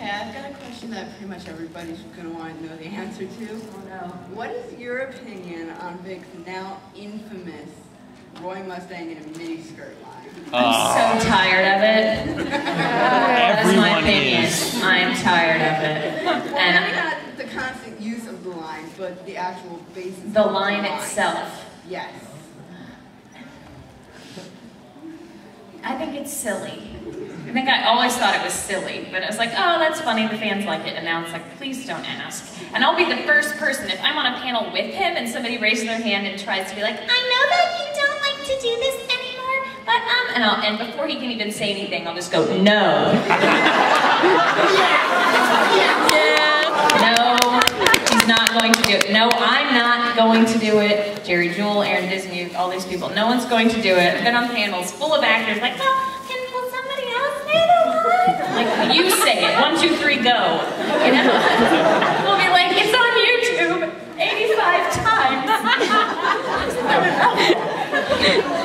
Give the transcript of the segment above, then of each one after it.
Okay, I've got a question that pretty much everybody's going to want to know the answer to. Oh no. What is your opinion on Vic's now infamous Roy Mustang in a miniskirt line? I'm so tired of it. That's my opinion. Is. I'm tired of it. Well, And maybe not the constant use of the line, but the actual basis of the line itself. Yes. I think it's silly. I think I always thought it was silly, but I was like, oh, that's funny, the fans like it, and now it's like, please don't ask. And I'll be the first person, if I'm on a panel with him and somebody raises their hand and tries to be like, I know that you don't like to do this anymore, but and before he can even say anything, I'll just go, no. No, he's not going to do it. No, I'm not going to do it. Jerry Jewell, Aaron Disney, all these people, no one's going to do it. I've been on panels full of actors like, well, will somebody else say the line? Like, you say it. 1, 2, 3, go. You know? We'll be like, it's on YouTube 85 times.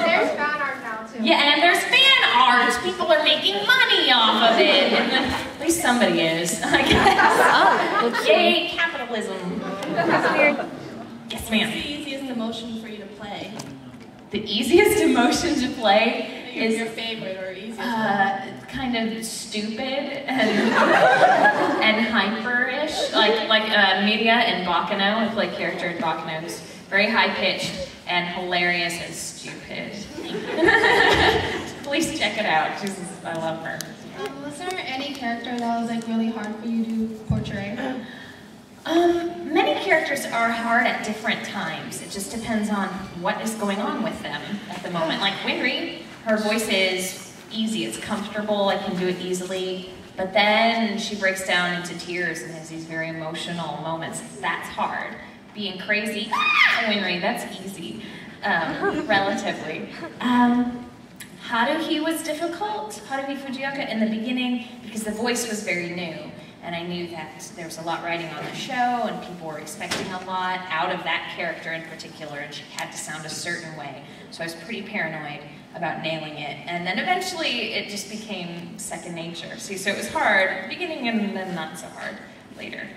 There's fan art now, too. Yeah, and there's fan art. People are making money off of it. And then, at least somebody is, I guess. Yay, capitalism. That's weird. Yes, ma'am. What's the easiest emotion for you to play? The easiest emotion to play is your favorite or easiest kind of stupid and hyper-ish, like Media in Bacano. I play a character in Bacano who's very high-pitched and hilarious and stupid. Please check it out. I love her. was there any character that was like really hard for you to portray? Many characters are hard at different times. It just depends on what is going on with them at the moment. Like Winry, her voice is easy, it's comfortable, I can do it easily, but then she breaks down into tears and has these very emotional moments. That's hard. Being crazy, Winry, that's easy, relatively. Haruhi was difficult, Haruhi Fujioka, in the beginning, because the voice was very new. And I knew that there was a lot riding on the show, and people were expecting a lot out of that character in particular, and she had to sound a certain way. So I was pretty paranoid about nailing it. And then eventually, it just became second nature. See, so it was hard at the beginning, and then not so hard later.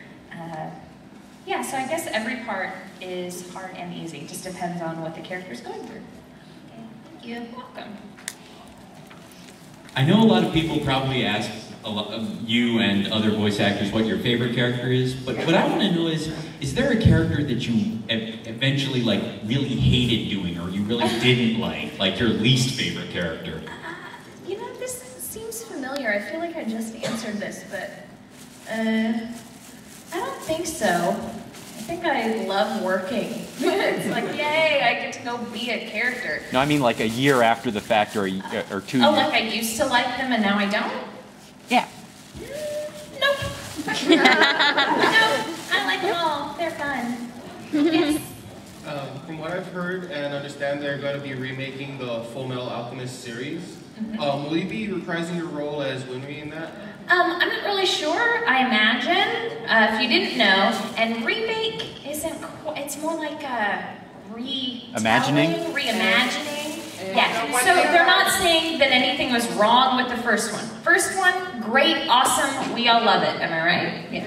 Yeah, so I guess every part is hard and easy. It just depends on what the character's going through. Okay, thank you. You're welcome. I know a lot of people probably ask you and other voice actors what your favorite character is, but what I want to know is there a character that you eventually like really hated doing or you really didn't like your least favorite character? You know, this seems familiar. I feel like I just answered this, but I don't think so. I think I love working. It's like, yay, I get to go be a character. No, I mean like a year after the fact or 2 years. Oh, like I used to like them and now I don't? Yeah. Nope. Nope. I like them all. They're fun. Yes. From what I've heard and understand, they're going to be remaking the Full Metal Alchemist series. Will you be reprising your role as Winry in that? I'm not really sure. I imagine. If you didn't know, and remake isn't quite, it's more like a reimagining. Yeah, so they're not saying that anything was wrong with the first one. First one, great, awesome, we all love it. Am I right? Yeah.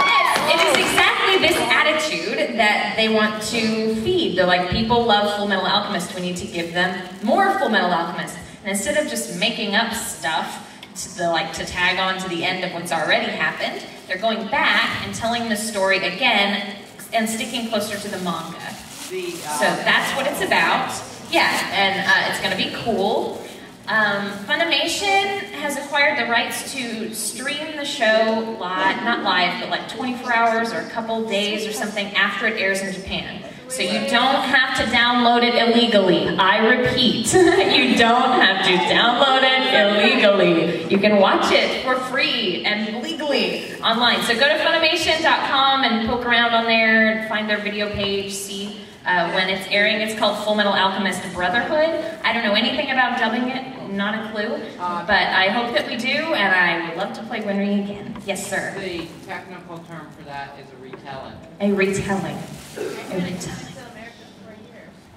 Yes, it is exactly this attitude that they want to feed. They're like, people love Full Metal Alchemist, we need to give them more Full Metal Alchemist. And instead of just making up stuff to tag on to the end of what's already happened, they're going back and telling the story again and sticking closer to the manga. So that's what it's about. Yeah, and it's going to be cool. Funimation has acquired the rights to stream the show live, not live, but like 24 hours or a couple days or something after it airs in Japan. So you don't have to download it illegally. I repeat, you don't have to download it illegally. You can watch it for free and legally online. So go to Funimation.com and poke around on there and find their video page, see when it's airing. It's called Full Metal Alchemist Brotherhood. I don't know anything about dubbing it, not a clue, but I hope that we do, and I would love to play Winry again. Yes, sir. The technical term for that is a retelling. A retelling. A retelling.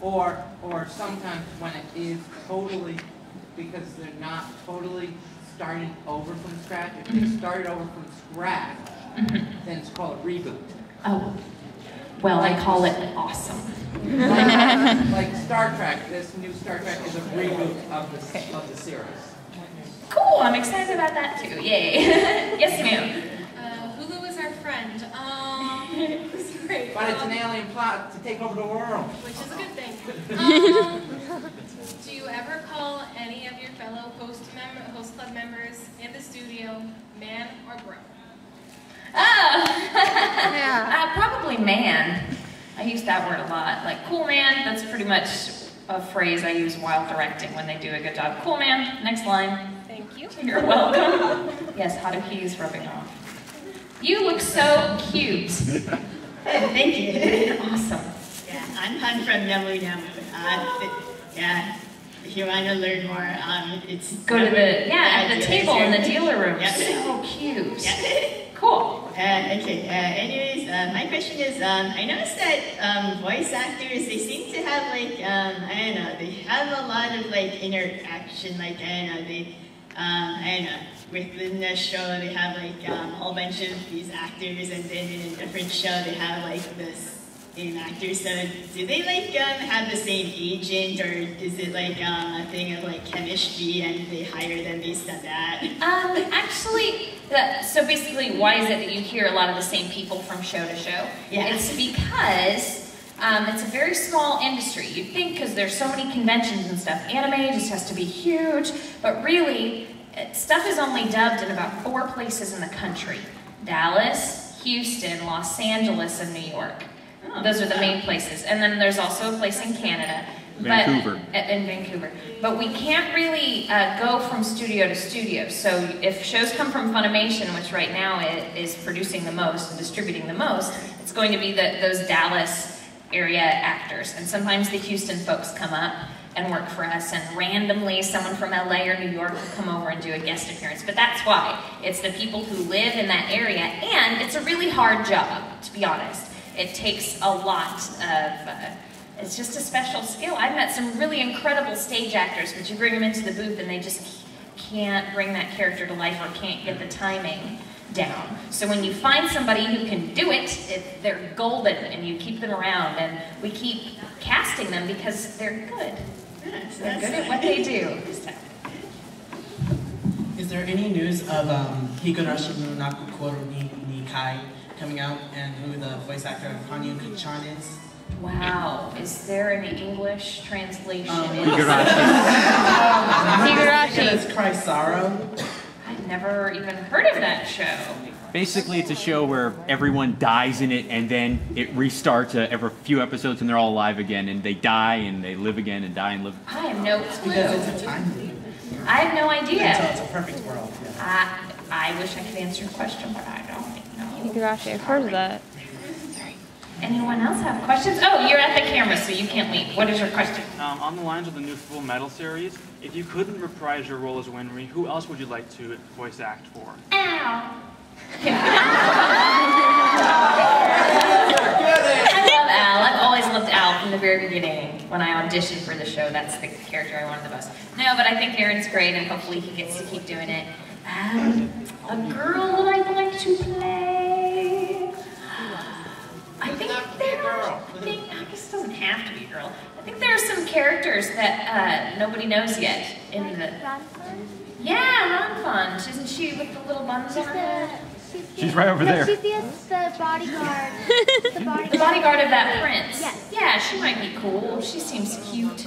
Or sometimes when it is totally, because they're not totally starting over from scratch. If they started over from scratch, then it's called a reboot. Oh, well, I call it awesome. Like Star Trek, this new Star Trek is a reboot of the series. Cool, I'm excited about that too. Yay. Yes, ma'am. Hulu is our friend. This is great. But it's an alien plot to take over the world. Which is a good thing. Do you ever call any of your fellow host club members in the studio man or bro? Oh, probably man. I use that word a lot. Like, cool man, that's pretty much a phrase I use while directing when they do a good job. Cool man, next line. Thank you. You're welcome. Yes, Haruki is rubbing off. You look so cute. Thank you. Awesome. Yeah, I'm Han from Namu Namu. Yeah, if you want to learn more, it's... Go to the, at the table in the dealer room. Yeah. So cute. Yeah. Cool. Okay, anyways, my question is, I noticed that voice actors, they seem to have like, I don't know, they have a lot of like interaction, like, I don't know, they, I don't know, within the show they have like a whole bunch of these actors, and then in a different show they have like this same actors. So do they like have the same agent, or is it like a thing of like chemistry and they hire them based on that? Actually, so basically, why is it that you hear a lot of the same people from show to show? Yeah. It's because it's a very small industry. You'd think, because there's so many conventions and stuff, anime just has to be huge, but really, stuff is only dubbed in about 4 places in the country. Dallas, Houston, Los Angeles, and New York. Those are the main places. And then there's also a place in Canada. Vancouver. In Vancouver. But we can't really go from studio to studio. So if shows come from Funimation, which right now is producing the most and distributing the most, it's going to be those Dallas area actors. And sometimes the Houston folks come up and work for us, and randomly someone from LA or New York will come over and do a guest appearance. But that's why. It's the people who live in that area, and it's a really hard job, to be honest. It takes a lot of, it's just a special skill. I've met some really incredible stage actors, but you bring them into the booth and they just can't bring that character to life or can't get the timing down. So when you find somebody who can do it, they're golden, and you keep them around, and we keep casting them because they're good. They're good at what they do. Is there any news of Higurashi no Nakukoro ni Kai coming out, and who the voice actor of Hanyu-chan is? Wow, is there an English translation? Higurashi. Higurashi. It's Cry Sorrow. I've never even heard of that show. Basically, it's a show where everyone dies in it, and then it restarts every few episodes, and they're all alive again, and they die, and they live again, and die and live. I have no clue. Because it's a time loop. I have no idea. So it's a perfect world. Yeah. I wish I could answer your question, but I don't know. Higurashi, I've heard of that. Anyone else have questions? Oh, you're at the camera, so you can't leave. What is your question? On the lines of the new Full Metal series, if you couldn't reprise your role as Winry, who else would you like to voice act for? Ow! I love Al. I've always loved Al from the very beginning. When I auditioned for the show, that's the character I wanted the most. No, but I think Aaron's great, and hopefully he gets to keep doing it. A girl that I'd like to play. I think this doesn't have to be a girl. I think there are some characters that nobody knows yet in the. Yeah, Ronfun. Isn't she with the little buns on her head? She's right over there. She's the bodyguard. The bodyguard of that prince. Yes. Yeah, she might be cool. She seems cute.